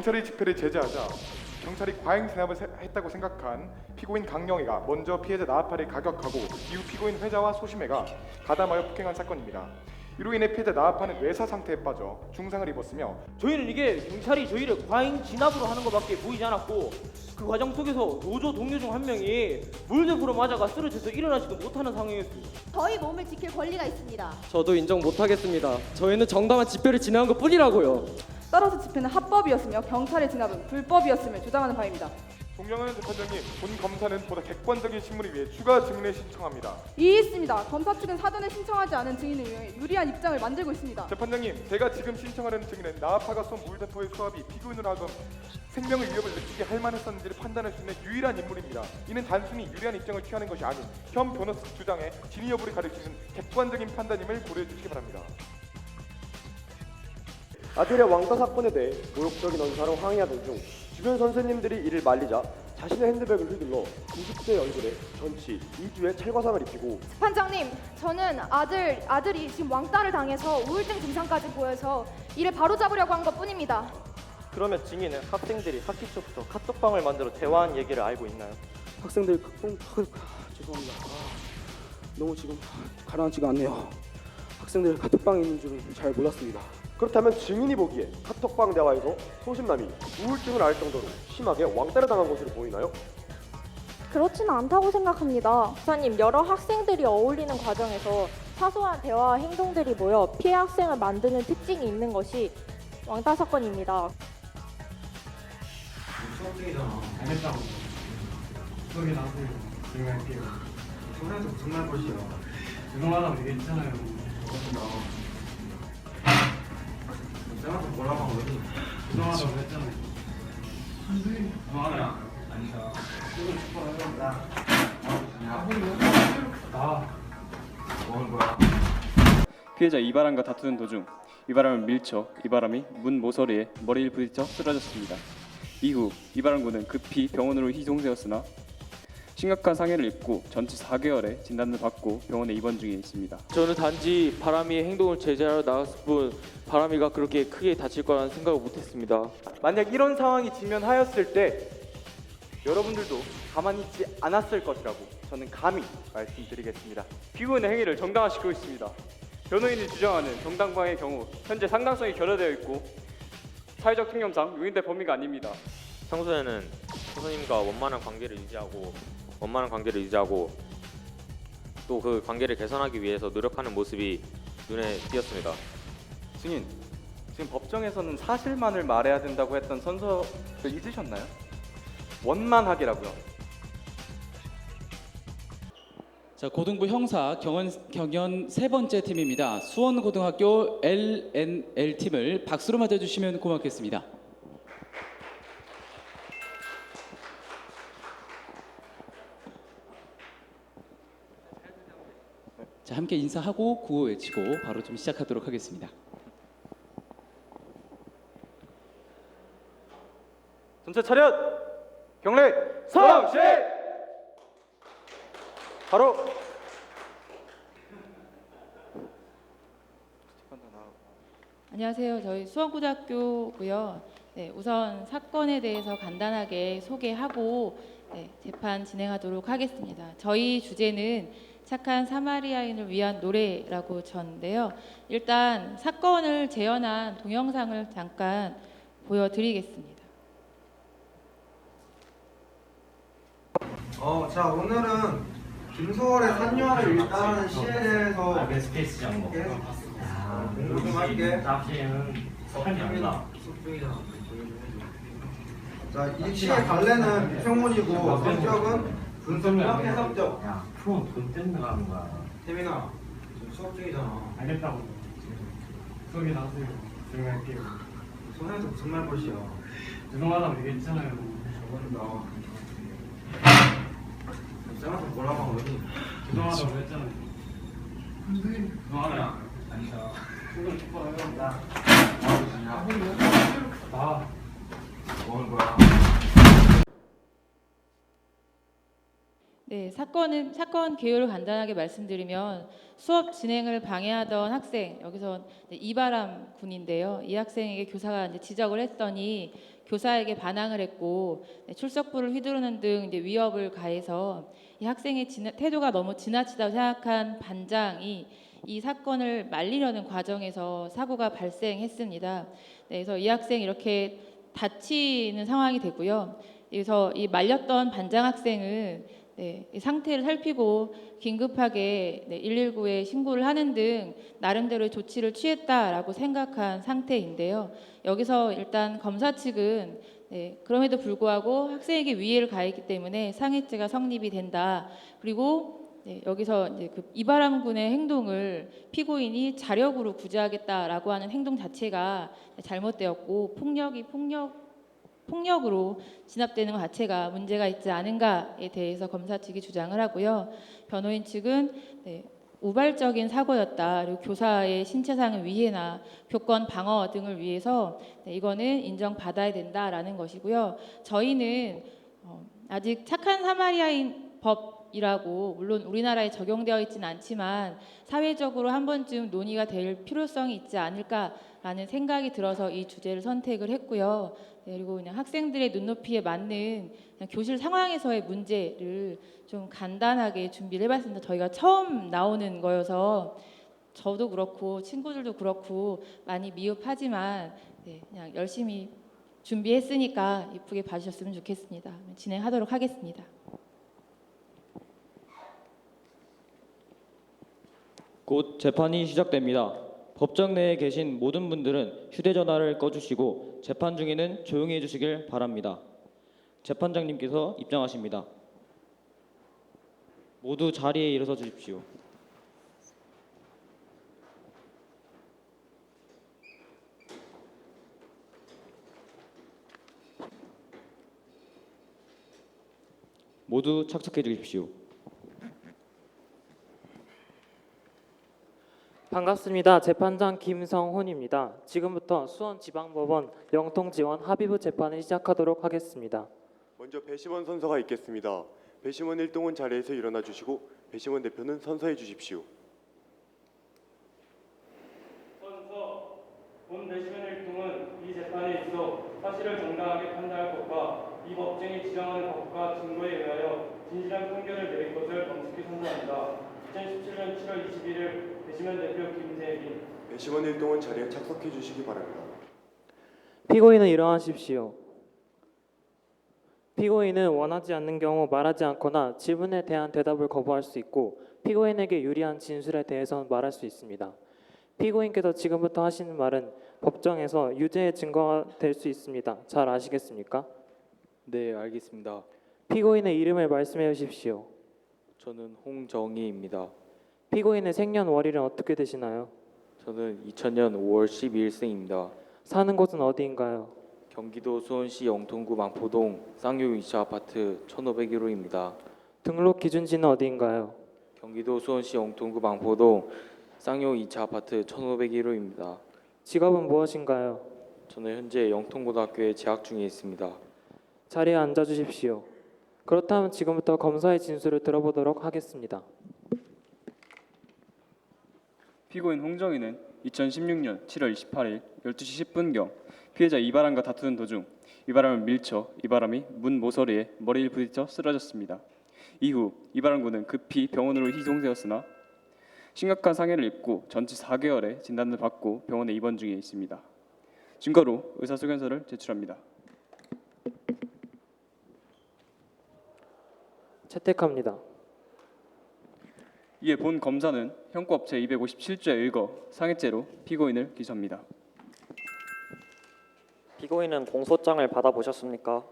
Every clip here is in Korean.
경찰이 집회를 제재하자 경찰이 과잉 진압을 했다고 생각한 피고인 강영애가 먼저 피해자 나아파를 가격하고 이후 피고인 회자와 소심애가 가담하여 폭행한 사건입니다. 이로 인해 피해자 나아파는 뇌사 상태에 빠져 중상을 입었으며 저희는 이게 경찰이 저희를 과잉 진압으로 하는 것밖에 보이지 않았고 그 과정 속에서 노조 동료 중 한 명이 물대포로 맞아가 쓰러져서 일어나지도 못하는 상황이었습니다. 저희 몸을 지킬 권리가 있습니다. 저도 인정 못하겠습니다. 저희는 정당한 집회를 진행한 것뿐이라고요. 따라서 집회는 합법이었으며 경찰의 진압은 불법이었음을 주장하는 바입니다. 존경하는 재판장님, 본 검사는 보다 객관적인 신문을 위해 추가 증인을 신청합니다. 이의 있습니다. 검사 측은 사전에 신청하지 않은 증인을 이용해 유리한 입장을 만들고 있습니다. 재판장님, 제가 지금 신청하려는 증인은 나아파가 쏜 물대포의 수압이 피고인으로 하금 생명의 위협을 느끼게 할 만했었는지를 판단할 수 있는 유일한 인물입니다. 이는 단순히 유리한 입장을 취하는 것이 아닌 현 변호사 주장의 진위 여부를 가릴 수 있는 객관적인 판단임을 고려해 주시기 바랍니다. 아들의 왕따 사건에 대해 모욕적인 언사로 항의하던 중 주변 선생님들이 이를 말리자 자신의 핸드백을 휘둘러 90대 얼굴에 전치 2주의 찰과상을 입히고 판장님, 저는 아들이 지금 왕따를 당해서 우울증 증상까지 보여서 이를 바로잡으려고 한 것뿐입니다. 그러면 증인은 학생들이 학기 초부터 카톡방을 만들어 대화한 얘기를 알고 있나요? 학생들 죄송합니다. 너무 지금 가라앉지가 않네요. 학생들 카톡방에 있는 줄은 잘 몰랐습니다. 그렇다면 증인이 보기에 카톡방 대화에서 소심남이 우울증을 앓을 정도로 심하게 왕따를 당한 것으로 보이나요? 그렇지는 않다고 생각합니다. 목사님, 여러 학생들이 어울리는 과정에서 사소한 대화와 행동들이 모여 피해 학생을 만드는 특징이 있는 것이 왕따 사건입니다. 수업중이잖아. 알겠다고. 수업이 나한테 조용할게요. 소리에서 무슨 말 것이야. 죄송하다고 얘기했잖아요. 쌤한테 뭐라고 한 거지? 죄송하다고 했잖아요. 죄송하다. 아니다. 이거 축구를 해본다. 먹을 거야. 피해자 이바람과 다투는 도중 이바람을 밀쳐 이바람이 문 모서리에 머리를 부딪혀 쓰러졌습니다. 이후 이바람 군은 급히 병원으로 이송되었으나 심각한 상해를 입고 전치 4개월의 진단을 받고 병원에 입원 중에 있습니다. 저는 단지 바람이의 행동을 제재하러 나갔을 뿐 바람이가 그렇게 크게 다칠 거라는 생각을 못했습니다. 만약 이런 상황이 직면하였을 때 여러분들도 가만히 있지 않았을 것이라고 저는 감히 말씀드리겠습니다. 피고인의 행위를 정당화시키고 있습니다. 변호인이 주장하는 정당방의 경우 현재 상당성이 결여되어 있고 사회적 책임상 용인될 범위가 아닙니다. 평소에는 선생님과 원만한 관계를 유지하고 또 그 관계를 개선하기 위해서 노력하는 모습이 눈에 띄었습니다. 증인, 지금 법정에서는 사실만을 말해야 된다고 했던 선서를 잊으셨나요? 원만하게라고요. 자, 고등부 형사 경연 세 번째 팀입니다. 수원고등학교 LNL 팀을 박수로 맞아주시면 고맙겠습니다. 자, 함께 인사하고 구호 외치고 바로 좀 시작하도록 하겠습니다. 전체 차렷! 경례! 성실! 바로 안녕하세요. 저희 수원고등학교고요. 네, 우선 사건에 대해서 간단하게 소개하고 재판 진행하도록 하겠습니다. 저희 주제는 착한 사마리아인을 위한 노래라고 졌는데요. 일단 사건을 재현한 동영상을 잠깐 보여드리겠습니다. 자, 오늘은 김소월의 산유화를 일단하는 시에 대해서 공부 좀 할게. 자, 이 시의 갈래는 비평문이고 성격은 분석력, 해석적. 야, 프로 돈 때문에 가는 거야. 태민아, 지금 수업 중이잖아. 알겠다고. 수업이 나세요. 조용할게요. 손에서 무슨 말 것이야. 죄송하다고 얘기했잖아요. 저번이다. 쌤한테 뭐라고 한 거지? 죄송하다고 했잖아요. 죄송하다. 아니다. 수업을 축구를 해본다. 먹을 거야. 네, 사건 개요를 간단하게 말씀드리면 수업 진행을 방해하던 학생, 여기서 이바람 군인데요. 이 학생에게 교사가 지적을 했더니 교사에게 반항을 했고 출석부를 휘두르는 등 이제 위협을 가해서 이 학생의 태도가 너무 지나치다고 생각한 반장이 이 사건을 말리려는 과정에서 사고가 발생했습니다. 그래서 이 학생이 이렇게 다치는 상황이 되고요. 그래서 이 말렸던 반장 학생은 이 상태를 살피고 긴급하게 119에 신고를 하는 등 나름대로의 조치를 취했다라고 생각한 상태인데요. 여기서 일단 검사 측은 그럼에도 불구하고 학생에게 위해를 가했기 때문에 상해죄가 성립이 된다. 그리고 여기서 이제 그 이바람 군의 행동을 피고인이 자력으로 구제하겠다라고 하는 행동 자체가 잘못되었고 폭력으로 진압되는 것 자체가 문제가 있지 않은가에 대해서 검사 측이 주장을 하고요. 변호인 측은 우발적인 사고였다. 그리고 교사의 신체상의 위해나 교권 방어 등을 위해서 이거는 인정받아야 된다라는 것이고요. 저희는 아직 착한 사마리아인 법이라고 물론 우리나라에 적용되어 있지는 않지만 사회적으로 한 번쯤 논의가 될 필요성이 있지 않을까라는 생각이 들어서 이 주제를 선택을 했고요. 그리고 그냥 학생들의 눈높이에 맞는 그냥 교실 상황에서의 문제를 좀 간단하게 준비를 해봤습니다. 저희가 처음 나오는 거여서 저도 그렇고 친구들도 그렇고 많이 미흡하지만 그냥 열심히 준비했으니까 이쁘게 봐주셨으면 좋겠습니다. 진행하도록 하겠습니다. 곧 재판이 시작됩니다. 법정 내에 계신 모든 분들은 휴대전화를 꺼주시고 재판 중에는 조용히 해주시길 바랍니다. 재판장님께서 입장하십니다. 모두 자리에 일어서 주십시오. 모두 착석해 주십시오. 반갑습니다. 재판장 김성훈입니다. 지금부터 수원지방법원 영통지원 합의부 재판을 시작하도록 하겠습니다. 먼저 배심원 선서가 있겠습니다. 배심원 1동은 자리에서 일어나 주시고 배심원 대표는 선서해 주십시오. 선서, 본 배심원 1동은 이 재판에 있어 사실을 정당하게 판단할 것과 이 법정이 지정하는 법과 증거에 의하여 진실한 판결을 내릴 것을 엄숙히 선서합니다. 2017년 7월 21일 배심원 대표 김세빈. 배심원 1동은 자리에 착석해 주시기 바랍니다. 피고인은 일어나십시오. 피고인은 원하지 않는 경우 말하지 않거나 질문에 대한 대답을 거부할 수 있고 피고인에게 유리한 진술에 대해서는 말할 수 있습니다. 피고인께서 지금부터 하시는 말은 법정에서 유죄의 증거가 될 수 있습니다. 잘 아시겠습니까? 네, 알겠습니다. 피고인의 이름을 말씀해 주십시오. 저는 홍정희입니다. 피고인의 생년월일은 어떻게 되시나요? 저는 2000년 5월 12일생입니다. 사는 곳은 어디인가요? 경기도 수원시 영통구 망포동 쌍용 2차 아파트 1501호입니다. 등록 기준지는 어디인가요? 경기도 수원시 영통구 망포동 쌍용 2차 아파트 1501호입니다. 직업은 무엇인가요? 저는 현재 영통고등학교에 재학 중에 있습니다. 자리에 앉아 주십시오. 그렇다면 지금부터 검사의 진술을 들어보도록 하겠습니다. 피고인 홍정희는 2016년 7월 28일 12시 10분경 피해자 이바람과 다투는 도중 이바람을 밀쳐 이바람이 문 모서리에 머리를 부딪혀 쓰러졌습니다. 이후 이바람 군은 급히 병원으로 이송되었으나 심각한 상해를 입고 전치 4개월의 진단을 받고 병원에 입원 중에 있습니다. 증거로 의사소견서를 제출합니다. 채택합니다. 이에 본 검사는 형법 제257조에 의거 상해죄로 피고인을 기소합니다. 피고인은 공소장을 받아보셨습니까?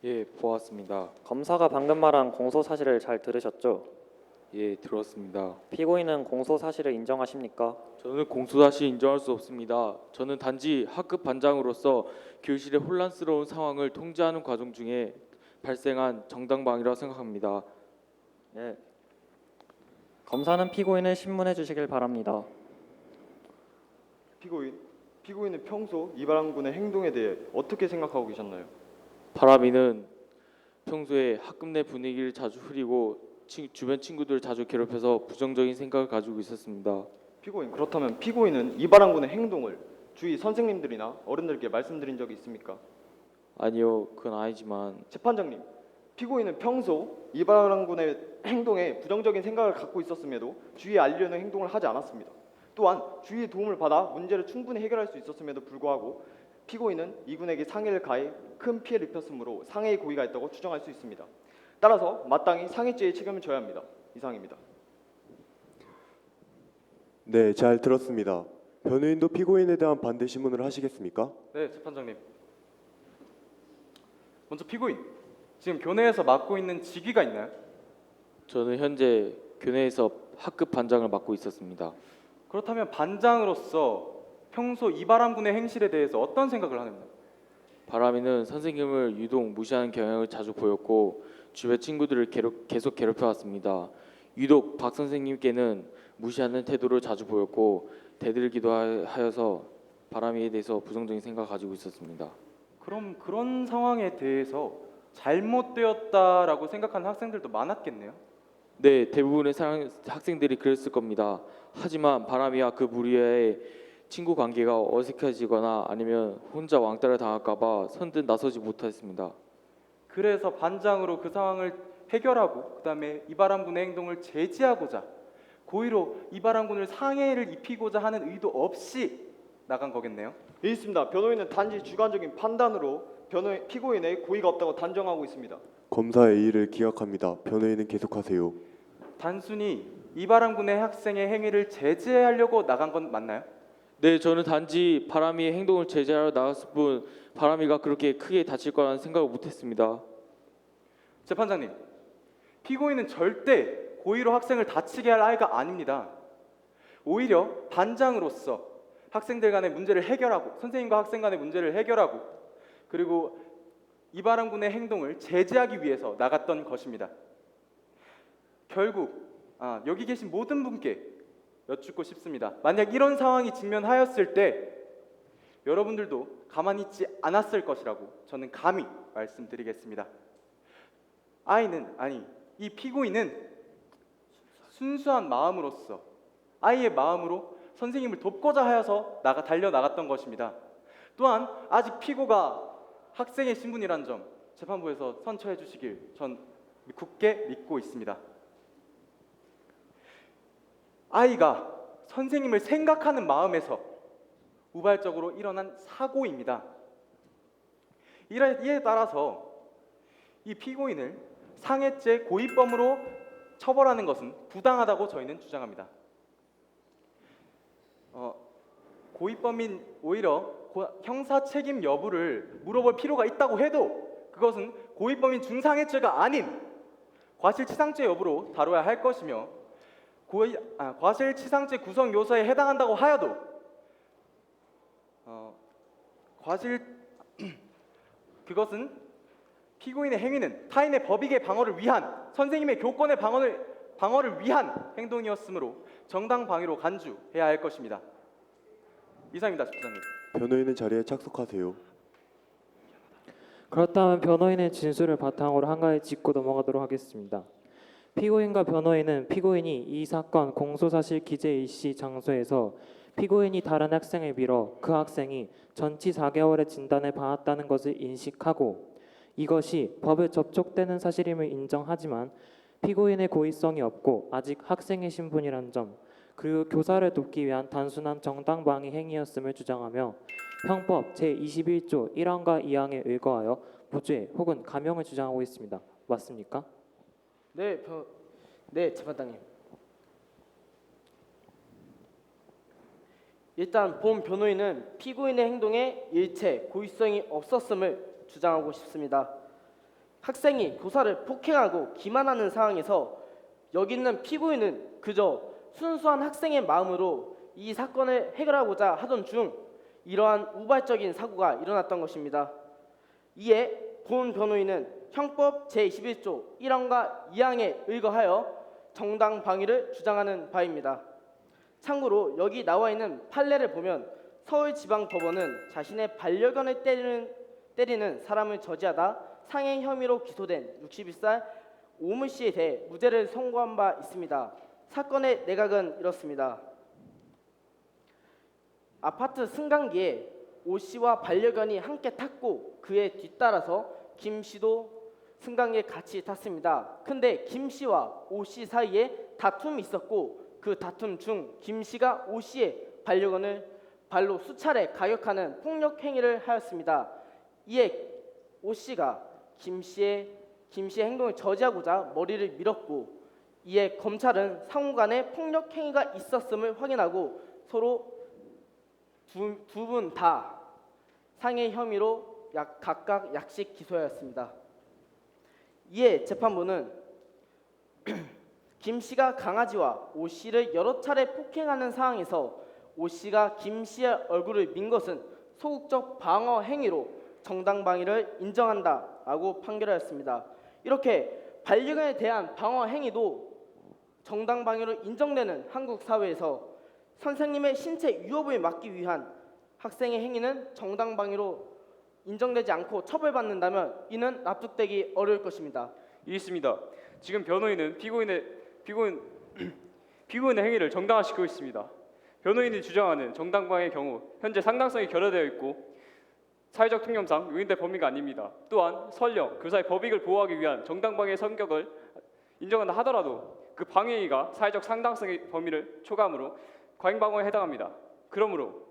예, 보았습니다. 검사가 방금 말한 공소 사실을 잘 들으셨죠? 예, 들었습니다. 피고인은 공소 사실을 인정하십니까? 저는 공소사실 인정할 수 없습니다. 저는 단지 학급 반장으로서 교실의 혼란스러운 상황을 통제하는 과정 중에 발생한 정당방위라고 생각합니다. 네. 검사는 피고인을 신문해 주시길 바랍니다. 피고인은 평소 이바람 군의 행동에 대해 어떻게 생각하고 계셨나요? 바람이는 평소에 학급 내 분위기를 자주 흐리고 주변 친구들을 자주 괴롭혀서 부정적인 생각을 가지고 있었습니다. 그렇다면 피고인은 이바람 군의 행동을 주위 선생님들이나 어른들께 말씀드린 적이 있습니까? 아니요, 그건 아니지만 재판장님, 피고인은 평소 이바람 군의 행동에 부정적인 생각을 갖고 있었음에도 주위에 알리려는 행동을 하지 않았습니다. 또한 주위의 도움을 받아 문제를 충분히 해결할 수 있었음에도 불구하고 피고인은 이군에게 상해를 가해 큰 피해를 입혔으므로 상해의 고의가 있다고 추정할 수 있습니다. 따라서 마땅히 상해죄의 책임을 져야 합니다. 이상입니다. 네, 잘 들었습니다. 변호인도 피고인에 대한 반대 신문을 하시겠습니까? 네, 재판장님. 먼저 피고인, 지금 교내에서 맡고 있는 직위가 있나요? 저는 현재 교내에서 학급 반장을 맡고 있었습니다. 그렇다면 반장으로서 평소 이바람 군의 행실에 대해서 어떤 생각을 하는가요? 바람이는 선생님을 유독 무시하는 경향을 자주 보였고 주변 친구들을 계속 괴롭혀 왔습니다. 유독 박 선생님께는 무시하는 태도를 자주 보였고 대들기도 하여서 바람이에 대해서 부정적인 생각을 가지고 있었습니다. 그럼 그런 상황에 대해서 잘못되었다라고 생각하는 학생들도 많았겠네요? 네, 대부분의 학생들이 그랬을 겁니다. 하지만 바람이와 그 무리의 친구 관계가 어색해지거나 아니면 혼자 왕따를 당할까봐 선뜻 나서지 못했습니다. 그래서 반장으로 그 상황을 해결하고 그다음에 이바람 군의 행동을 제지하고자 고의로 이바람 군을 상해를 입히고자 하는 의도 없이 나간 거겠네요. 있습니다. 변호인은 단지 주관적인 판단으로 피고인의 고의가 없다고 단정하고 있습니다. 검사의 이의를 기각합니다. 변호인은 계속하세요. 단순히 이바람 군의 학생의 행위를 제재하려고 나간 건 맞나요? 네, 저는 단지 바람이의 행동을 제재하러 나갔을 뿐 바람이가 그렇게 크게 다칠 거라는 생각을 못했습니다. 재판장님, 피고인은 절대 고의로 학생을 다치게 할 아이가 아닙니다. 오히려 반장으로서 학생들 간의 문제를 해결하고 선생님과 학생 간의 문제를 해결하고 그리고 이바람 군의 행동을 제재하기 위해서 나갔던 것입니다. 결국 여기 계신 모든 분께 여쭙고 싶습니다. 만약 이런 상황이 직면하였을 때 여러분들도 가만히 있지 않았을 것이라고 저는 감히 말씀드리겠습니다. 이 피고인은 순수한 마음으로서 아이의 마음으로 선생님을 돕고자 하여서 달려나갔던 것입니다. 또한 아직 피고가 학생의 신분이란 점 재판부에서 선처해 주시길 전 굳게 믿고 있습니다. 아이가 선생님을 생각하는 마음에서 우발적으로 일어난 사고입니다. 이에 따라서 이 피고인을 상해죄 고의범으로 처벌하는 것은 부당하다고 저희는 주장합니다. 고의범인 오히려 형사 책임 여부를 물어볼 필요가 있다고 해도 그것은 고의범인 중상해죄가 아닌 과실치상죄 여부로 다뤄야 할 것이며 과실치상죄 구성 요소에 해당한다고 하여도 그것은 피고인의 행위는 타인의 법익의 방어를 위한 선생님의 교권의 방어를 위한 행동이었으므로 정당 방위로 간주해야 할 것입니다. 이상입니다, 주장님. 변호인은 자리에 착석하세요. 그렇다면 변호인의 진술을 바탕으로 한 가지 짚고 넘어가도록 하겠습니다. 피고인과 변호인은 피고인이 이 사건 공소사실 기재 일시 장소에서 피고인이 다른 학생을 밀어 그 학생이 전치 4개월의 진단을 받았다는 것을 인식하고 이것이 법에 접촉되는 사실임을 인정하지만 피고인의 고의성이 없고 아직 학생의 신분이란 점 그리고 교사를 돕기 위한 단순한 정당방위 행위였음을 주장하며 형법 제21조 1항과 2항에 의거하여 무죄 혹은 감형을 주장하고 있습니다. 맞습니까? 네, 재판장님. 일단 본 변호인은 피고인의 행동에 일체 고의성이 없었음을 주장하고 싶습니다. 학생이 교사를 폭행하고 기만하는 상황에서 여기 있는 피고인은 그저 순수한 학생의 마음으로 이 사건을 해결하고자 하던 중 이러한 우발적인 사고가 일어났던 것입니다. 이에 본 변호인은 형법 제21조 1항과 2항에 의거하여 정당 방위를 주장하는 바입니다. 참고로 여기 나와 있는 판례를 보면 서울지방법원은 자신의 반려견을 때리는 사람을 저지하다 상해 혐의로 기소된 61살 오문 씨에 대해 무죄를 선고한 바 있습니다. 사건의 내각은 이렇습니다. 아파트 승강기에 오 씨와 반려견이 함께 탔고 그에 뒤따라서 김 씨도 승강기에 같이 탔습니다. 근데 김 씨와 오 씨 사이에 다툼이 있었고 그 다툼 중 김 씨가 오 씨의 반려견을 발로 수차례 가격하는 폭력 행위를 하였습니다. 이에 오 씨가 김 씨의 행동을 저지하고자 머리를 밀었고 이에 검찰은 상호간에 폭력 행위가 있었음을 확인하고 서로 두 분 다 상해 혐의로 각각 약식 기소하였습니다. 이에 재판부는 김 씨가 강아지와 오 씨를 여러 차례 폭행하는 상황에서 오 씨가 김 씨의 얼굴을 민 것은 소극적 방어 행위로 정당방위를 인정한다라고 판결하였습니다. 이렇게 반려견에 대한 방어 행위도 정당방위로 인정되는 한국 사회에서 선생님의 신체 위협을 막기 위한 학생의 행위는 정당방위로 인정되지 않고 처벌받는다면 이는 납득되기 어려울 것입니다. 있습니다. 지금 변호인은 피고인의 행위를 정당화시키고 있습니다. 변호인이 주장하는 정당방위의 경우 현재 상당성이 결여되어 있고 사회적 통념상 용인될 범위가 아닙니다. 또한 설령 교사의 법익을 보호하기 위한 정당방위의 성격을 인정한다 하더라도 그 방해가 사회적 상당성의 범위를 초과하므로 과잉방어에 해당합니다. 그러므로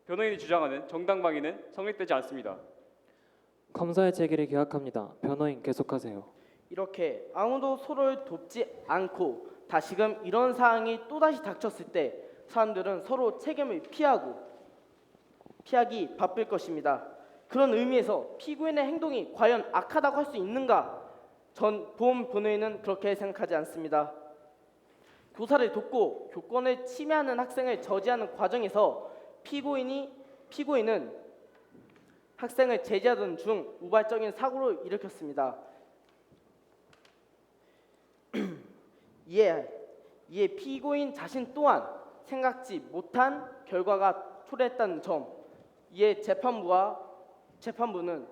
변호인이 주장하는 정당방위는 성립되지 않습니다. 검사의 제기를 기각합니다. 변호인 계속하세요. 이렇게 아무도 서로를 돕지 않고 다시금 이런 상황이 또다시 닥쳤을 때 사람들은 서로 책임을 피하기 바쁠 것입니다. 그런 의미에서 피고인의 행동이 과연 악하다고 할 수 있는가? 전 보험 변호인은 그렇게 생각하지 않습니다. 교사를 돕고 교권을 침해하는 학생을 저지하는 과정에서 피고인은 학생을 제지하던 중 우발적인 사고를 일으켰습니다. 이에 피고인 자신 또한 생각지 못한 결과가 초래했다는 점, 이에 재판부는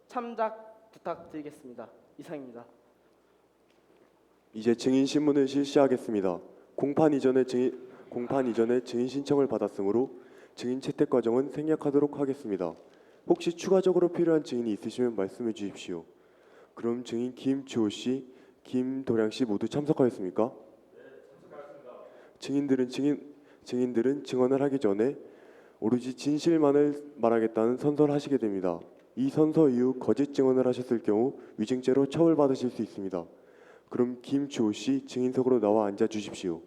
참작 부탁드리겠습니다. 이상입니다. 이제 증인 신문을 실시하겠습니다. 공판 이전에 증인 신청을 받았으므로 증인 채택 과정은 생략하도록 하겠습니다. 혹시 추가적으로 필요한 증인이 있으시면 말씀해 주십시오. 그럼 증인 김주호 씨, 김도량 씨 모두 참석하였습니까? 네, 참석하였습니다. 증인들은 증언을 하기 전에 오로지 진실만을 말하겠다는 선서를 하시게 됩니다. 이 선서 이후 거짓 증언을 하셨을 경우 위증죄로 처벌받으실 수 있습니다. 그럼 김주호 씨 증인석으로 나와 앉아 주십시오.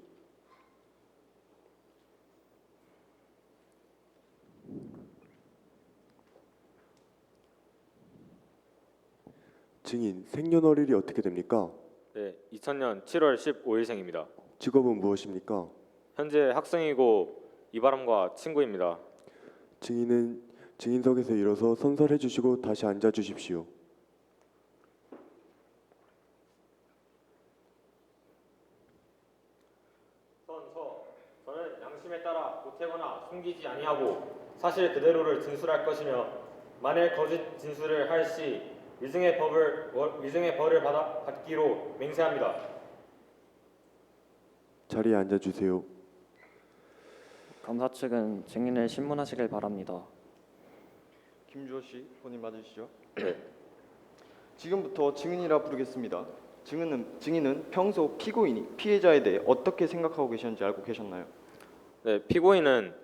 증인, 생년월일이 어떻게 됩니까? 네, 2000년 7월 15일생입니다. 직업은 무엇입니까? 현재 학생이고 이바람과 친구입니다. 증인은 증인석에서 일어서 선서해 주시고 다시 앉아 주십시오. 선서, 저는 양심에 따라 보태거나 숨기지 아니하고 사실 그대로를 진술할 것이며 만일 거짓 진술을 할 시 위증의 벌을 받기로 맹세합니다. 자리에 앉아 주세요. 검사 측은 증인을 신문하시길 바랍니다. 김주호 씨, 본인 맞으시죠? 네. 지금부터 증인이라 부르겠습니다. 증인은 평소 피고인이 피해자에 대해 어떻게 생각하고 계셨는지 알고 계셨나요? 네, 피고인은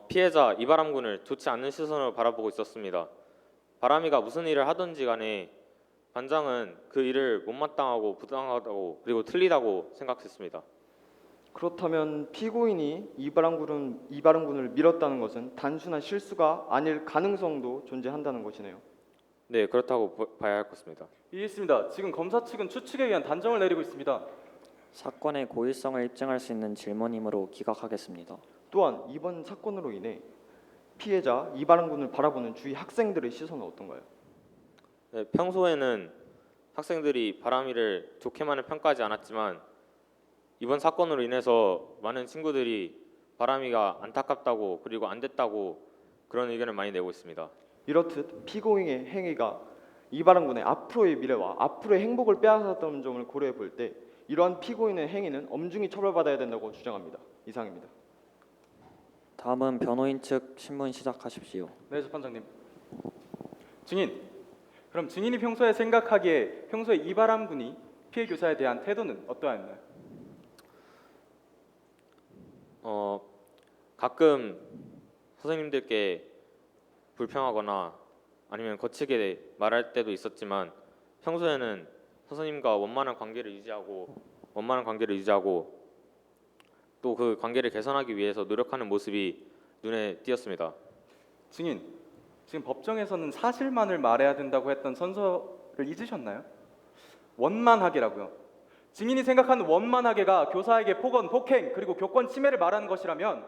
피해자 이바람 군을 좋지 않는 시선으로 바라보고 있었습니다. 바람이가 무슨 일을 하든지 간에 반장은 그 일을 못마땅하고 부당하다고 그리고 틀리다고 생각했습니다. 그렇다면 피고인이 이바람 군을 밀었다는 것은 단순한 실수가 아닐 가능성도 존재한다는 것이네요. 네, 그렇다고 봐야 할 것입니다. 이해했습니다. 지금 검사 측은 추측에 의한 단정을 내리고 있습니다. 사건의 고의성을 입증할 수 있는 질문이므로 기각하겠습니다. 또한 이번 사건으로 인해 피해자 이바람 군을 바라보는 주위 학생들의 시선은 어떤가요? 네, 평소에는 학생들이 바람이를 좋게만은 평가하지 않았지만 이번 사건으로 인해서 많은 친구들이 바람이가 안타깝다고 그리고 안 됐다고 그런 의견을 많이 내고 있습니다. 이렇듯 피고인의 행위가 이바람 군의 앞으로의 미래와 앞으로의 행복을 빼앗았다는 점을 고려해 볼 때 이러한 피고인의 행위는 엄중히 처벌받아야 된다고 주장합니다. 이상입니다. 다음은 변호인 측 신문 시작하십시오. 네, 재판장님. 증인. 그럼 증인이 평소에 생각하기에 평소에 이바람 군이 피해 교사에 대한 태도는 어떠했나요? 가끔 선생님들께 불평하거나 아니면 거칠게 말할 때도 있었지만 평소에는 선생님과 원만한 관계를 유지하고 또 그 관계를 개선하기 위해서 노력하는 모습이 눈에 띄었습니다. 증인. 지금 법정에서는 사실만을 말해야 된다고 했던 선서를 잊으셨나요? 원만하게라고요. 증인이 생각하는 원만하게가 교사에게 폭언, 폭행 그리고 교권 침해를 말하는 것이라면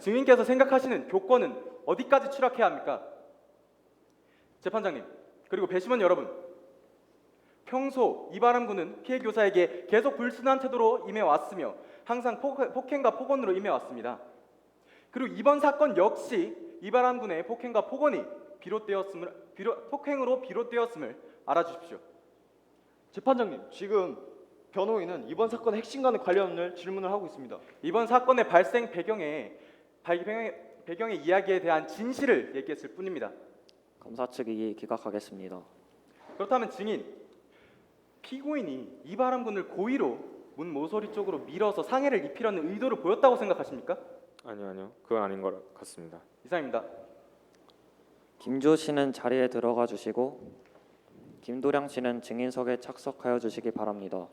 증인께서 생각하시는 교권은 어디까지 추락해야 합니까? 재판장님 그리고 배심원 여러분, 평소 이바람 군은 피해 교사에게 계속 불순한 태도로 임해왔으며 항상 폭행과 폭언으로 임해왔습니다. 그리고 이번 사건 역시 이바람 군의 폭행과 폭언이 폭행으로 비롯되었음을 알아주십시오. 재판장님, 지금 변호인은 이번 사건의 핵심과는 관련을 질문을 하고 있습니다. 이번 사건의 발생 배경의 이야기에 대한 진실을 얘기했을 뿐입니다. 검사 측 이의 기각하겠습니다. 그렇다면 증인, 피고인이 이바람 군을 고의로 문 모서리 쪽으로 밀어서 상해를 입히려는 의도를 보였다고 생각하십니까? 아니요. 그건 아닌 것 같습니다. 이상입니다. 김조 씨는 자리에 들어가 주시고 김도량 씨는 증인석에 착석하여 주시기 바랍니다.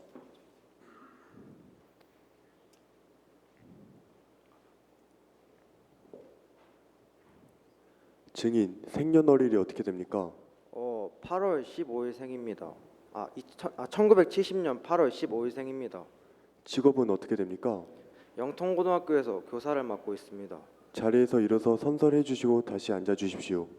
증인, 생년월일이 어떻게 됩니까? 8월 15일생입니다. 1970년 8월 15일생입니다. 직업은 어떻게 됩니까? 영통고등학교에서 교사를 맡고 있습니다. 자리에서 일어서 선서를 해주시고 다시 앉아주십시오.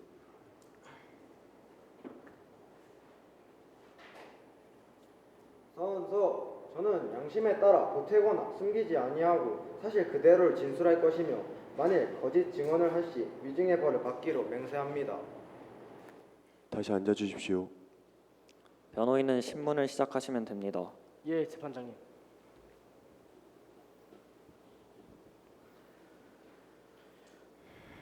선서, 저는 양심에 따라 보태거나 숨기지 아니하고 사실 그대로를 진술할 것이며 만일 거짓 증언을 할 시 위증의 벌을 받기로 맹세합니다. 다시 앉아주십시오. 변호인은 신문을 시작하시면 됩니다. 예, 재판장님.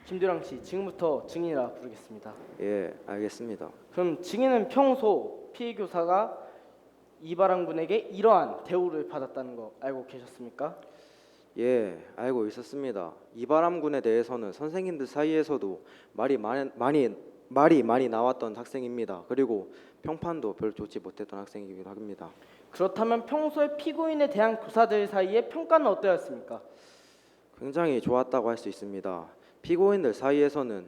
김도량 씨, 지금부터 증인이라 부르겠습니다. 예, 알겠습니다. 그럼 증인은 평소 피해 교사가 이바람 군에게 이러한 대우를 받았다는 거 알고 계셨습니까? 예, 알고 있었습니다. 이바람 군에 대해서는 선생님들 사이에서도 말이 많이 나왔던 학생입니다. 그리고 평판도 별 좋지 못했던 학생이기도 합니다. 그렇다면 평소에 피고인에 대한 교사들 사이의 평가는 어떠했습니까? 굉장히 좋았다고 할 수 있습니다. 피고인들 사이에서는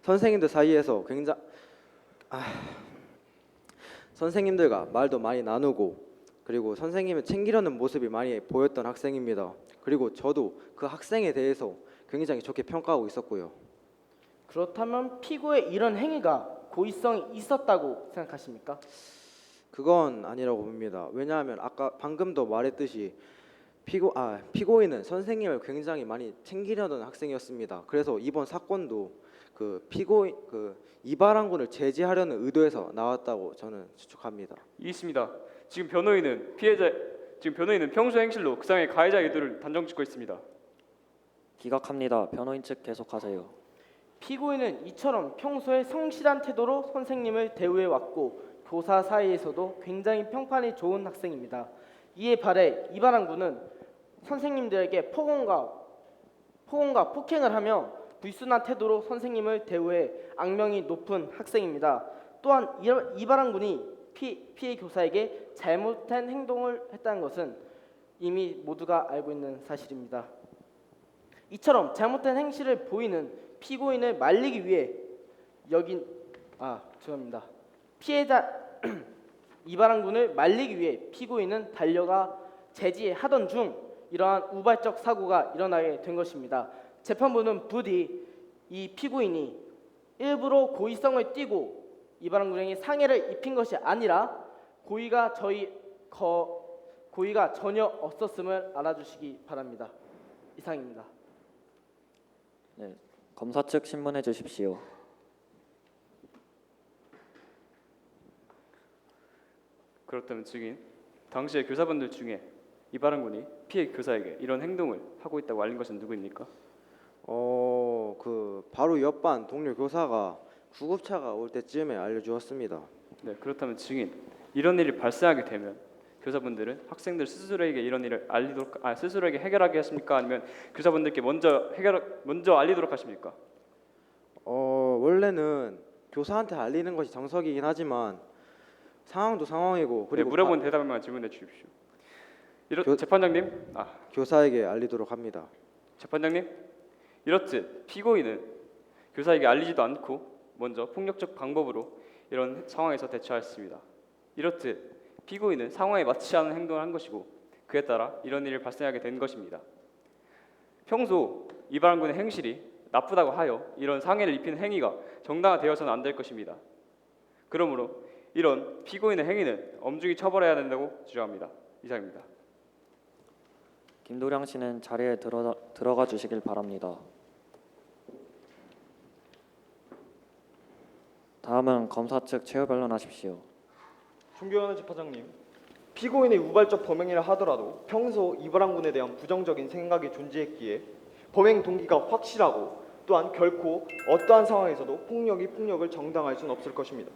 선생님들 사이에서 선생님들과 말도 많이 나누고 그리고 선생님을 챙기려는 모습이 많이 보였던 학생입니다. 그리고 저도 그 학생에 대해서 굉장히 좋게 평가하고 있었고요. 그렇다면 피고의 이런 행위가 고의성이 있었다고 생각하십니까? 그건 아니라고 봅니다. 왜냐하면 아까 방금도 말했듯이 피고인은 선생님을 굉장히 많이 챙기려던 학생이었습니다. 그래서 이번 사건도 이바람 군을 제지하려는 의도에서 나왔다고 저는 추측합니다. 있습니다. 지금 변호인은 평소 행실로 그 상의 가해자 의도를 단정짓고 있습니다. 기각합니다. 변호인 측 계속하세요. 피고인은 이처럼 평소에 성실한 태도로 선생님을 대우해 왔고 교사 사이에서도 굉장히 평판이 좋은 학생입니다. 이에 반해 이바람 군은 선생님들에게 폭언과 폭행을 하며 불순한 태도로 선생님을 대우해 악명이 높은 학생입니다. 또한 이바람 군이 피해 교사에게 잘못된 행동을 했다는 것은 이미 모두가 알고 있는 사실입니다. 이처럼 잘못된 행실을 보이는 피고인을 말리기 위해 피해자 이바람 군을 말리기 위해 피고인은 달려가 제지하던 중 이러한 우발적 사고가 일어나게 된 것입니다. 재판부는 부디 이 피고인이 일부러 고의성을 띠고 이바람 군에게 상해를 입힌 것이 아니라 고의가 전혀 없었음을 알아주시기 바랍니다. 이상입니다. 네, 검사 측 신문해 주십시오. 그렇다면 증인, 당시에 교사분들 중에 이바람군이 피해 교사에게 이런 행동을 하고 있다고 알린 것은 누구입니까? 바로 옆반 동료 교사가 구급차가 올 때쯤에 알려주었습니다. 네, 그렇다면 증인, 이런 일이 발생하게 되면 교사분들은 학생들 스스로에게 이런 일을 스스로에게 해결하게 하십니까? 아니면 교사분들께 먼저 알리도록 하십니까? 원래는 교사한테 알리는 것이 정석이긴 하지만 상황도 상황이고 그리고 물어본 대답만 질문해 주십시오. 재판장님, 교사에게 알리도록 합니다. 재판장님, 이렇듯 피고인은 교사에게 알리지도 않고 먼저 폭력적 방법으로 이런 상황에서 대처하였습니다. 이렇듯 피고인은 상황에 맞지 않은 행동을 한 것이고 그에 따라 이런 일이 발생하게 된 것입니다. 평소 이바람군의 행실이 나쁘다고 하여 이런 상해를 입히는 행위가 정당화되어서는 안 될 것입니다. 그러므로 이런 피고인의 행위는 엄중히 처벌해야 된다고 주장합니다. 이상입니다. 김도령 씨는 자리에 들어가 주시길 바랍니다. 다음은 검사 측 최후 변론하십시오. 존경하는 재판장님, 피고인의 우발적 범행이라 하더라도 평소 이바람군에 대한 부정적인 생각이 존재했기에 범행 동기가 확실하고 또한 결코 어떠한 상황에서도 폭력을 정당화할 수는 없을 것입니다.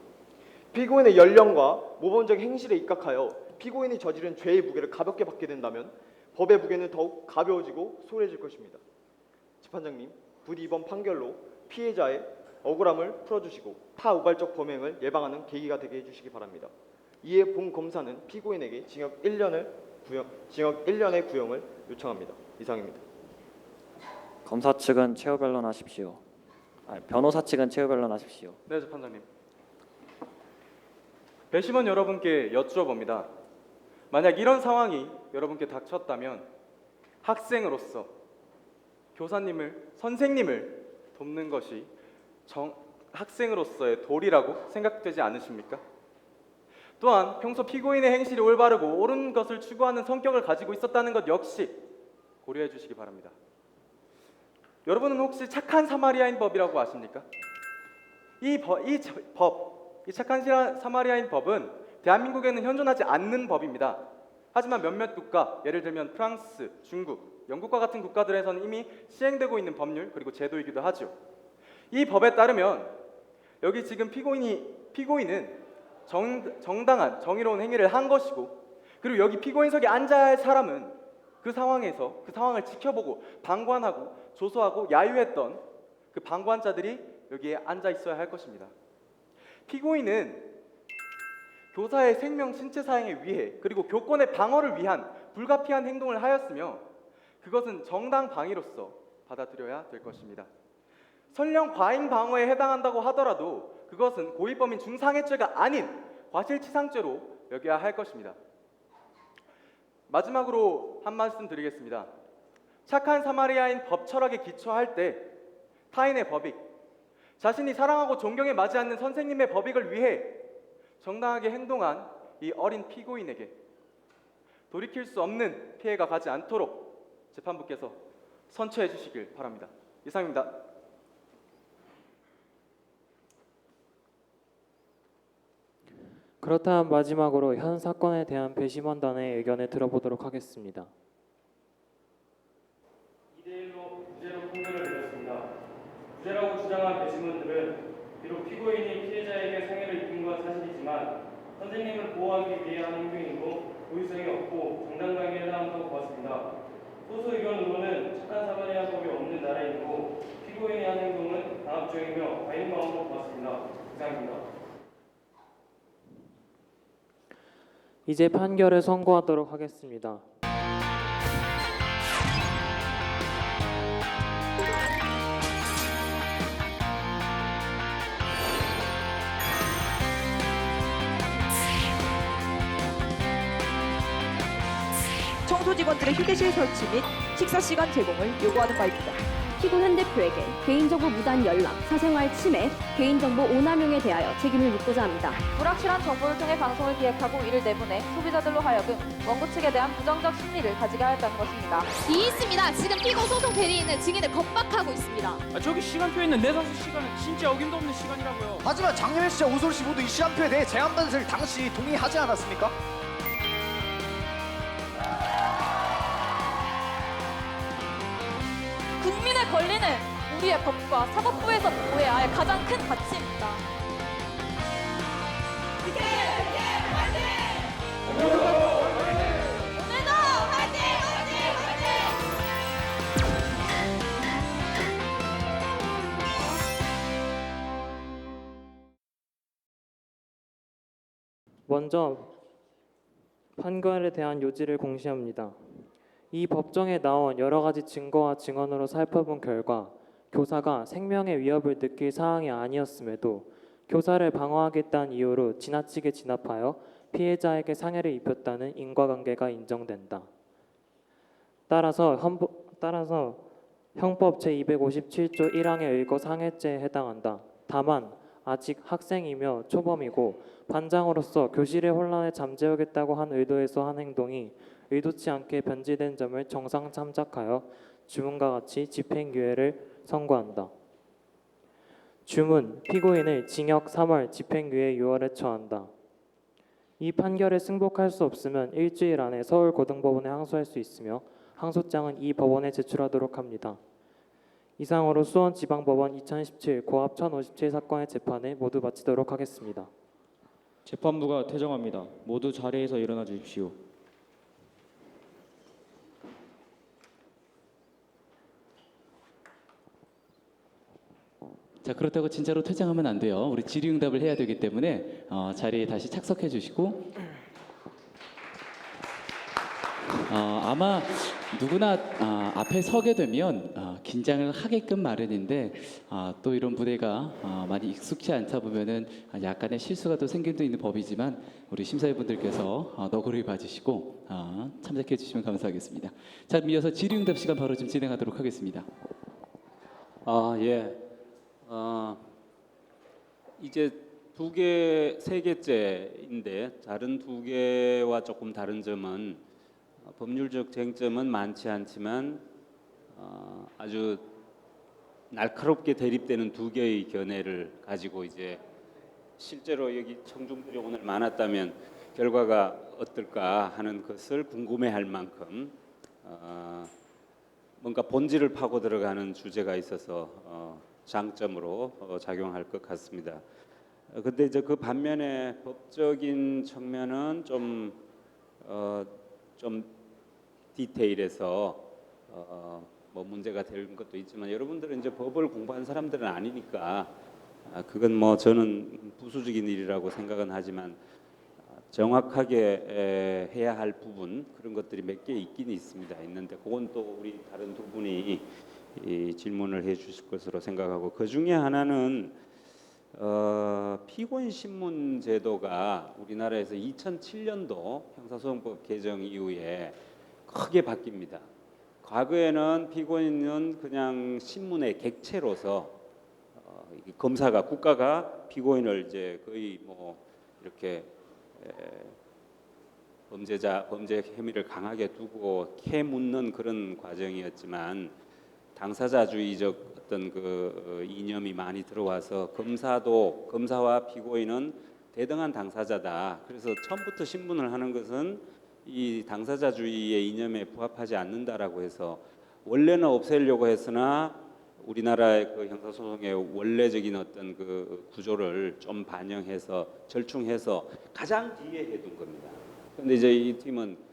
피고인의 연령과 모범적 행실에 입각하여 피고인이 저지른 죄의 무게를 가볍게 받게 된다면 법의 무게는 더욱 가벼워지고 소홀해질 것입니다. 재판장님, 부디 이번 판결로 피해자의 억울함을 풀어주시고 타 우발적 범행을 예방하는 계기가 되게 해주시기 바랍니다. 이에 본 검사는 피고인에게 징역 1년의 구형을 요청합니다. 이상입니다. 검사 측은 최후 변론하십시오. 변호사 측은 최후 변론하십시오. 네, 재판장님. 배심원 여러분께 여쭈어봅니다. 만약 이런 상황이 여러분께 닥쳤다면 학생으로서 선생님을 돕는 것이 학생으로서의 도리라고 생각되지 않으십니까? 또한 평소 피고인의 행실이 올바르고 옳은 것을 추구하는 성격을 가지고 있었다는 것 역시 고려해 주시기 바랍니다. 여러분은 혹시 착한 사마리아인 법이라고 아십니까? 이 착한 사마리아인 법은 대한민국에는 현존하지 않는 법입니다. 하지만 몇몇 국가, 예를 들면 프랑스, 중국, 영국과 같은 국가들에서는 이미 시행되고 있는 법률 그리고 제도이기도 하죠. 이 법에 따르면 여기 지금 피고인은 정당한 정의로운 행위를 한 것이고 그리고 여기 피고인석에 앉아야 할 사람은 그 상황에서 그 상황을 지켜보고 방관하고 조소하고 야유했던 그 방관자들이 여기에 앉아 있어야 할 것입니다. 피고인은 교사의 생명 신체 사행에 위해 그리고 교권의 방어를 위한 불가피한 행동을 하였으며 그것은 정당 방위로서 받아들여야 될 것입니다. 설령 과잉 방어에 해당한다고 하더라도 그것은 고의범인 중상해죄가 아닌 과실치상죄로 여겨야 할 것입니다. 마지막으로 한 말씀 드리겠습니다. 착한 사마리아인 법 철학에 기초할 때 타인의 법익, 자신이 사랑하고 존경에 맞지 않는 선생님의 법익을 위해 정당하게 행동한 이 어린 피고인에게 돌이킬 수 없는 피해가 가지 않도록 재판부께서 선처해 주시길 바랍니다. 이상입니다. 그렇다면 마지막으로 현 사건에 대한 배심원단의 의견을 들어보도록 하겠습니다. 2대1로 무죄로 판결을 내렸습니다. 무죄라고 주장한 배심원들은 비록 피고인이 피해자에게 상해를 입힌 건 사실이지만 선생님을 보호하기 위해 한 행동이고 고의성이 없고 정당방위에 해당한다고 보았습니다. 소수 의견으로는 착한 사마리아법이 없는 나라이고 피고인이 한 행동은 강압적이며 과잉방어로 보았습니다. 이상입니다. 이제 판결을 선고하도록 하겠습니다. 청소 직원들의 휴게실 설치 및 식사 시간 제공을 요구하는 바입니다. 피고현 대표에게 개인정보 무단 연락, 사생활 침해, 개인정보 오남용에 대하여 책임을 묻고자 합니다. 불확실한 정보를 통해 방송을 기획하고 이를 내보내 소비자들로 하여금 원고 측에 대한 부정적 심리를 가지게 하였다는 것입니다. 있습니다. 지금 피고 소송 대리인은 증인을 겁박하고 있습니다. 저기 시간표에 있는 내사수 시간은 진짜 어김도 없는 시간이라고요. 하지만 장례일 씨와 오솔 씨 모두 이 시간표에 대해 제한 단서를 당시 동의하지 않았습니까? 우리의 법과 사법부에서 보호해야 할 가장 큰 가치입니다. 오늘도 화이팅! 먼저 판결에 대한 요지를 공시합니다. 이 법정에 나온 여러 가지 증거와 증언으로 살펴본 결과 교사가 생명의 위협을 느낄 사항이 아니었음에도 교사를 방어하겠다는 이유로 지나치게 진압하여 피해자에게 상해를 입혔다는 인과관계가 인정된다. 따라서 형법 제257조 1항에 의거 상해죄에 해당한다. 다만 아직 학생이며 초범이고 반장으로서 교실의 혼란을 잠재우겠다고 한 의도에서 한 행동이 의도치 않게 변질된 점을 정상 참작하여 주문과 같이 집행유예를 선고한다. 주문, 피고인을 징역 3월, 집행유예 6월에 처한다. 이 판결에 승복할 수 없으면 일주일 안에 서울고등법원에 항소할 수 있으며 항소장은 이 법원에 제출하도록 합니다. 이상으로 수원지방법원 2017 고압 1057 사건의 재판을 모두 마치도록 하겠습니다. 재판부가 퇴정합니다. 모두 자리에서 일어나 주십시오. 자, 그렇다고 진짜로 퇴장하면 안 돼요. 우리 질의응답을 해야 되기 때문에 자리에 다시 착석해 주시고 아마 누구나 앞에 서게 되면 긴장을 하게끔 마련인데 또 이런 무대가 많이 익숙치 않다 보면은 약간의 실수가 또 생길 수 있는 법이지만 우리 심사위원분들께서 너그러이 봐주시고 참석해 주시면 감사하겠습니다. 자, 이어서 질의응답 시간 바로 좀 진행하도록 하겠습니다. 예. 이제 세 개째인데 다른 두 개와 조금 다른 점은 법률적 쟁점은 많지 않지만 아주 날카롭게 대립되는 두 개의 견해를 가지고 이제 실제로 여기 청중들이 오늘 많았다면 결과가 어떨까 하는 것을 궁금해할 만큼 뭔가 본질을 파고 들어가는 주제가 있어서 장점으로 작용할 것 같습니다. 근데 이제 그 반면에 법적인 측면은 좀 디테일해서 뭐 문제가 될 것도 있지만 여러분들은 이제 법을 공부한 사람들은 아니니까 그건 뭐 저는 부수적인 일이라고 생각은 하지만 정확하게 해야 할 부분 그런 것들이 몇 개 있긴 있는데 그건 또 우리 다른 두 분이 이 질문을 해주실 것으로 생각하고 그 중에 하나는 피고인 신문 제도가 우리나라에서 2007년도 형사소송법 개정 이후에 크게 바뀝니다. 과거에는 피고인은 그냥 신문의 객체로서 검사가 국가가 피고인을 이제 거의 뭐 이렇게 범죄 혐의를 강하게 두고 캐 묻는 그런 과정이었지만 당사자주의적 어떤 그 이념이 많이 들어와서 검사와 피고인은 대등한 당사자다. 그래서 처음부터 신문을 하는 것은 이 당사자주의의 이념에 부합하지 않는다라고 해서 원래는 없애려고 했으나 우리나라의 그 형사소송의 원래적인 어떤 그 구조를 좀 반영해서 절충해서 가장 뒤에 해둔 겁니다. 그런데 이제 이 팀은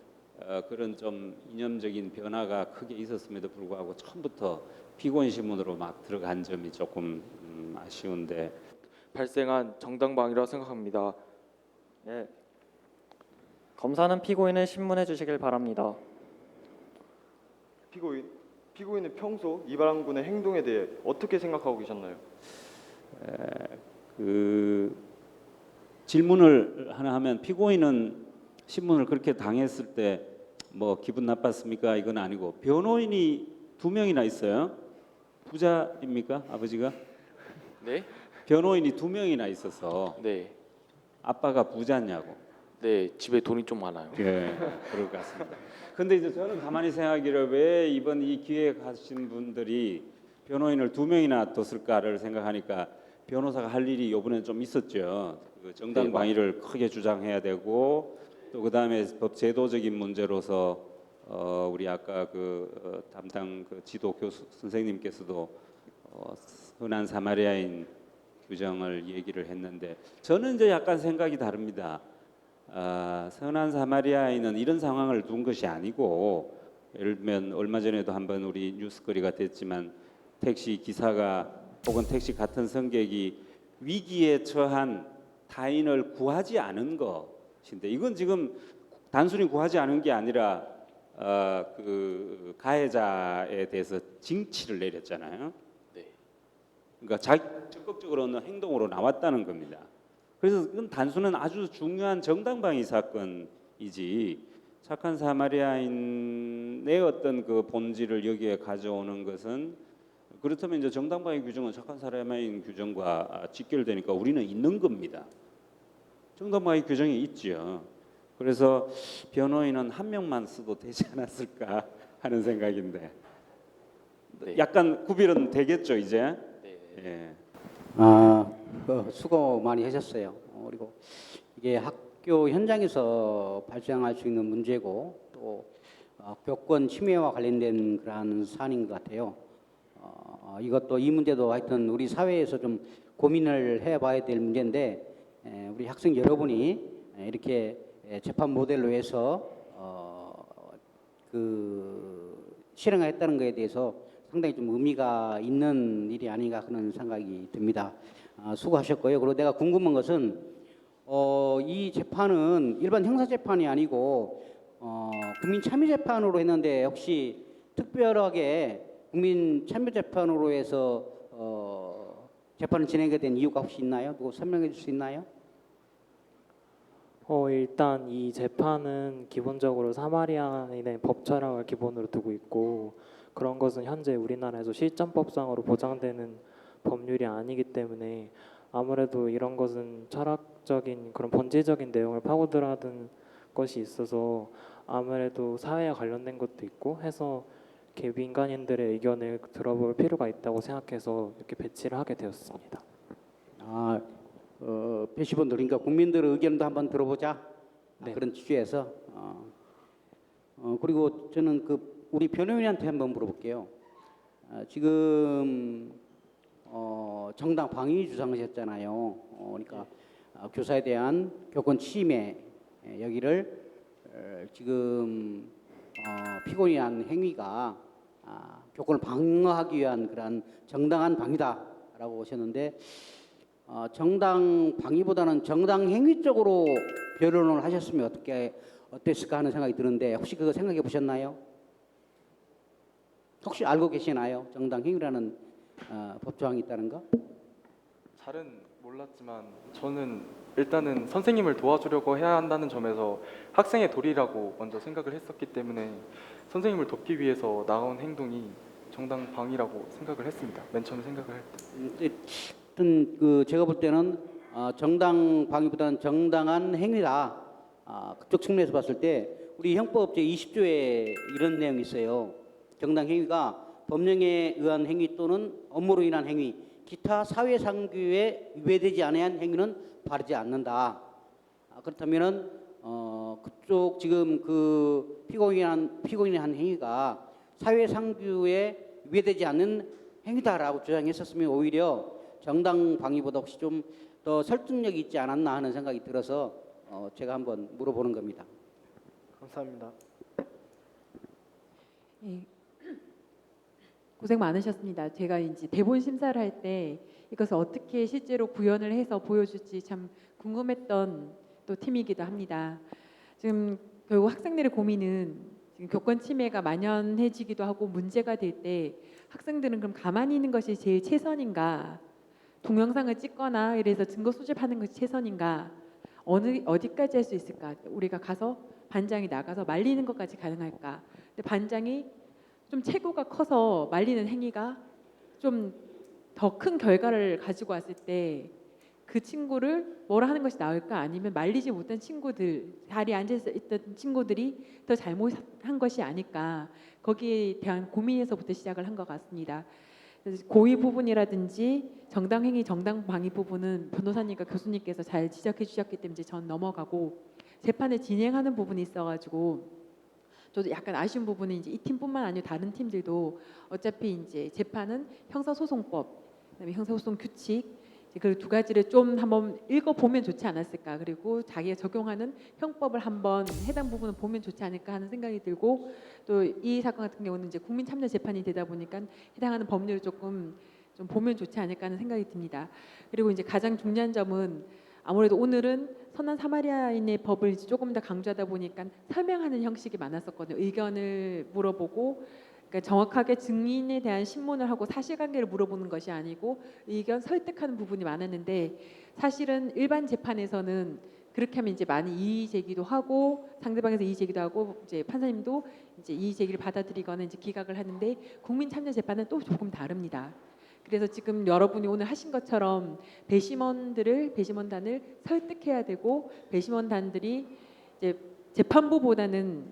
그런 좀 이념적인 변화가 크게 있었음에도 불구하고 처음부터 피고인 신문으로 막 들어간 점이 조금 아쉬운데 발생한 정당방위라 생각합니다. 네. 검사는 피고인을 신문해 주시길 바랍니다. 피고인은 평소 이바람 군의 행동에 대해 어떻게 생각하고 계셨나요? 그 질문을 하나 하면 피고인은 신문을 그렇게 당했을 때 뭐 기분 나빴습니까? 이건 아니고 변호인이 2명이나 있어요. 부자입니까? 아버지가? 네? 변호인이 2명이나 있어서 네. 아빠가 부자냐고. 네, 집에 돈이 좀 많아요. 예, 그럴 것 같습니다. 근데 이제 저는 가만히 생각하기를 왜 이번 이 기획하신 분들이 변호인을 2명이나 뒀을까를 생각하니까 변호사가 할 일이 이번에 좀 있었죠. 그 정당 방위를 크게 주장해야 되고 또 그다음에 법 제도적인 문제로서 우리 아까 그 담당 그 지도 교수 선생님께서도 선한 사마리아인 규정을 얘기를 했는데 저는 이제 약간 생각이 다릅니다. 선한 사마리아인은 이런 상황을 둔 것이 아니고 예를 들면 얼마 전에도 한번 우리 뉴스거리가 됐지만 택시 기사가 혹은 택시 같은 승객이 위기에 처한 타인을 구하지 않은 것인데 이건 지금 단순히 구하지 않은 게 아니라 그 가해자에 대해서 징치를 내렸잖아요. 그러니까 자기 적극적으로는 행동으로 나왔다는 겁니다. 그래서 이건 단순한 아주 중요한 정당방위 사건이지 착한 사마리아인의 어떤 그 본질을 여기에 가져오는 것은 그렇다면 이제 정당방위 규정은 착한 사마리아인 규정과 직결되니까 우리는 있는 겁니다. 정당방위 규정이 있죠. 그래서 변호인은 한 명만 써도 되지 않았을까 하는 생각인데 약간 구별은 되겠죠 이제. 예. 수고 많이 하셨어요. 그리고 이게 학교 현장에서 발생할 수 있는 문제고 또 교권 침해와 관련된 그러한 사안인 것 같아요. 이것도 이 문제도 하여튼 우리 사회에서 좀 고민을 해봐야 될 문제인데 우리 학생 여러분이 이렇게 재판 모델로 해서 그 실행했다는 것에 대해서 상당히 좀 의미가 있는 일이 아닌가 그런 생각이 듭니다. 수고하셨고요. 그리고 내가 궁금한 것은 이 재판은 일반 형사 재판이 아니고 국민 참여 재판으로 했는데 혹시 특별하게 국민 참여 재판으로 해서 재판을 진행하게 된 이유가 혹시 있나요? 그거 설명해 줄 수 있나요? 일단 이 재판은 기본적으로 사마리아인의 법 철학을 기본으로 두고 있고 그런 것은 현재 우리나라에서 실전법상으로 보장되는 법률이 아니기 때문에 아무래도 이런 것은 철학적인 그런 본질적인 내용을 파고들어하는 것이 있어서 아무래도 사회에 관련된 것도 있고 해서 이렇게 민간인들의 의견을 들어볼 필요가 있다고 생각해서 이렇게 배치를 하게 되었습니다. 배시분들 그러니까 국민들의 의견도 한번 들어보자. 네. 그런 취지에서 그리고 저는 그 우리 변호인한테 한번 물어볼게요. 지금 정당 방위 주장하셨잖아요. 그러니까 교사에 대한 교권 침해 여기를 지금 피고인이 한 행위가 교권을 방어하기 위한 그러한 정당한 방위다라고 하셨는데 정당 방위보다는 정당 행위 쪽으로 변론을 하셨으면 어땠을까 하는 생각이 드는데 혹시 그거 생각해 보셨나요? 혹시 알고 계시나요? 정당 행위라는 법 조항이 있다는 거? 잘은 몰랐지만 저는 일단은 선생님을 도와주려고 해야 한다는 점에서 학생의 도리라고 먼저 생각을 했었기 때문에 선생님을 돕기 위해서 나온 행동이 정당 방위라고 생각을 했습니다. 맨 처음에 생각을 할 때. 하여튼 그 제가 볼 때는 정당 방위보다는 정당한 행위다. 그쪽 측면에서 봤을 때 우리 형법 제20조에 이런 내용이 있어요. 정당 행위가 법령에 의한 행위 또는 업무로 인한 행위, 기타 사회상규에 위배되지 아니한 행위는 바르지 않는다. 그렇다면은 그쪽 지금 그 피고인이 한 행위가 사회상규에 위배되지 않는 행위다라고 주장했었으면 오히려 정당 방위보다 혹시 좀 더 설득력이 있지 않았나 하는 생각이 들어서 제가 한번 물어보는 겁니다. 감사합니다. 예. 고생 많으셨습니다. 제가 이제 대본 심사를 할 때 이것을 어떻게 실제로 구현을 해서 보여줄지 참 궁금했던 또 팀이기도 합니다. 지금 결국 학생들의 고민은 지금 교권 침해가 만연해지기도 하고 문제가 될 때 학생들은 그럼 가만히 있는 것이 제일 최선인가? 동영상을 찍거나 이래서 증거 수집하는 것이 최선인가? 어디까지 할 수 있을까? 우리가 가서 반장이 나가서 말리는 것까지 가능할까? 근데 반장이 좀 체구가 커서 말리는 행위가 좀 더 큰 결과를 가지고 왔을 때 그 친구를 뭐라 하는 것이 나을까? 아니면 말리지 못한 친구들, 자리에 앉아 있던 친구들이 더 잘못한 것이 아닐까? 거기에 대한 고민에서부터 시작을 한 것 같습니다. 고의 부분이라든지 정당 행위, 정당 방위 부분은 변호사님과 교수님께서 잘 지적해 주셨기 때문에 전 넘어가고 재판을 진행하는 부분이 있어가지고 저도 약간 아쉬운 부분은 이제 이 팀뿐만 아니고 다른 팀들도 어차피 이제 재판은 형사소송법, 그다음에 형사소송 규칙 그 두 가지를 좀 한번 읽어보면 좋지 않았을까. 그리고 자기가 적용하는 형법을 한번 해당 부분을 보면 좋지 않을까 하는 생각이 들고 또 이 사건 같은 경우는 이제 국민 참여 재판이 되다 보니까 해당하는 법률을 조금 좀 보면 좋지 않을까 하는 생각이 듭니다. 그리고 이제 가장 중요한 점은 아무래도 오늘은 선한 사마리아인의 법을 이제 조금 더 강조하다 보니까 설명하는 형식이 많았었거든요. 의견을 물어보고 그러니까 정확하게 증인에 대한 신문을 하고 사실관계를 물어보는 것이 아니고 의견 설득하는 부분이 많았는데 사실은 일반 재판에서는 그렇게 하면 이제 많이 이의 제기도 하고 상대방에서 이의 제기도 하고 이제 판사님도 이제 이의 제기를 받아들이거나 이제 기각을 하는데 국민 참여 재판은 또 조금 다릅니다. 그래서 지금 여러분이 오늘 하신 것처럼 배심원단을 설득해야 되고 배심원단들이 이제 재판부보다는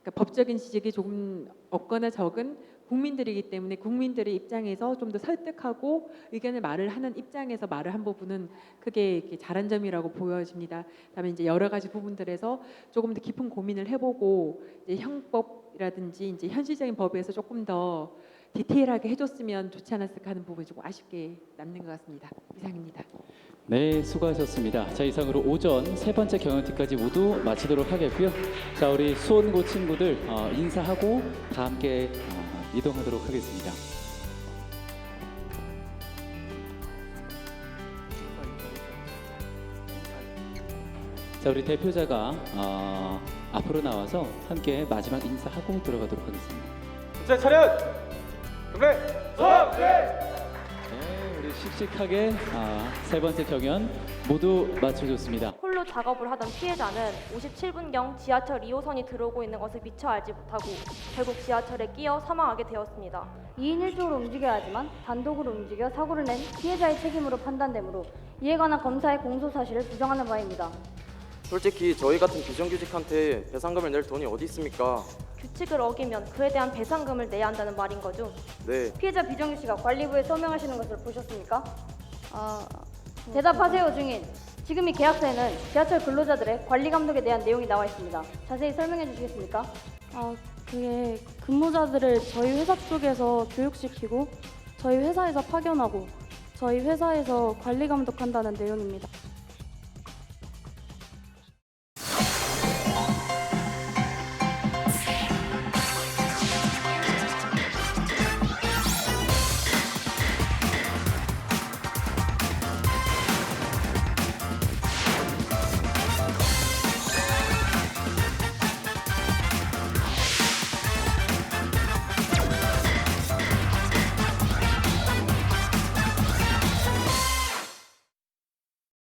그러니까 법적인 지적이 조금 없거나 적은 국민들이기 때문에 국민들의 입장에서 좀 더 설득하고 의견을 말을 하는 입장에서 말을 한 부분은 크게 이렇게 잘한 점이라고 보여집니다. 그다음에 이제 여러 가지 부분들에서 조금 더 깊은 고민을 해보고 이제 형법이라든지 이제 현실적인 법에서 조금 더 디테일하게 해줬으면 좋지 않았을까 하는 부분이 조금 아쉽게 남는 것 같습니다. 이상입니다. 네, 수고하셨습니다. 자, 이상으로 오전 세 번째 경연팀까지 모두 마치도록 하겠고요. 자, 우리 수원고 친구들 인사하고 다 함께 이동하도록 하겠습니다. 자, 우리 대표자가 앞으로 나와서 함께 마지막 인사하고 들어가도록 하겠습니다. 자, 차렷! 경례! 성대! 네, 우리 씩씩하게 세 번째 경연 모두 마쳐줬습니다. 홀로 작업을 하던 피해자는 57분경 지하철 2호선이 들어오고 있는 것을 미처 알지 못하고 결국 지하철에 끼어 사망하게 되었습니다. 2인 1조로 움직여야 하지만 단독으로 움직여 사고를 낸 피해자의 책임으로 판단되므로 이에 관한 검사의 공소 사실을 부정하는 바입니다. 솔직히 저희 같은 비정규직한테 배상금을 낼 돈이 어디 있습니까? 규칙을 어기면 그에 대한 배상금을 내야 한다는 말인 거죠. 네. 피해자 비정규 씨가 관리부에 서명하시는 것을 보셨습니까? 대답하세요, 증인. 지금 이 계약서에는 지하철 근로자들의 관리 감독에 대한 내용이 나와 있습니다. 자세히 설명해 주시겠습니까? 그게 근무자들을 저희 회사 쪽에서 교육시키고 저희 회사에서 파견하고 저희 회사에서 관리 감독한다는 내용입니다.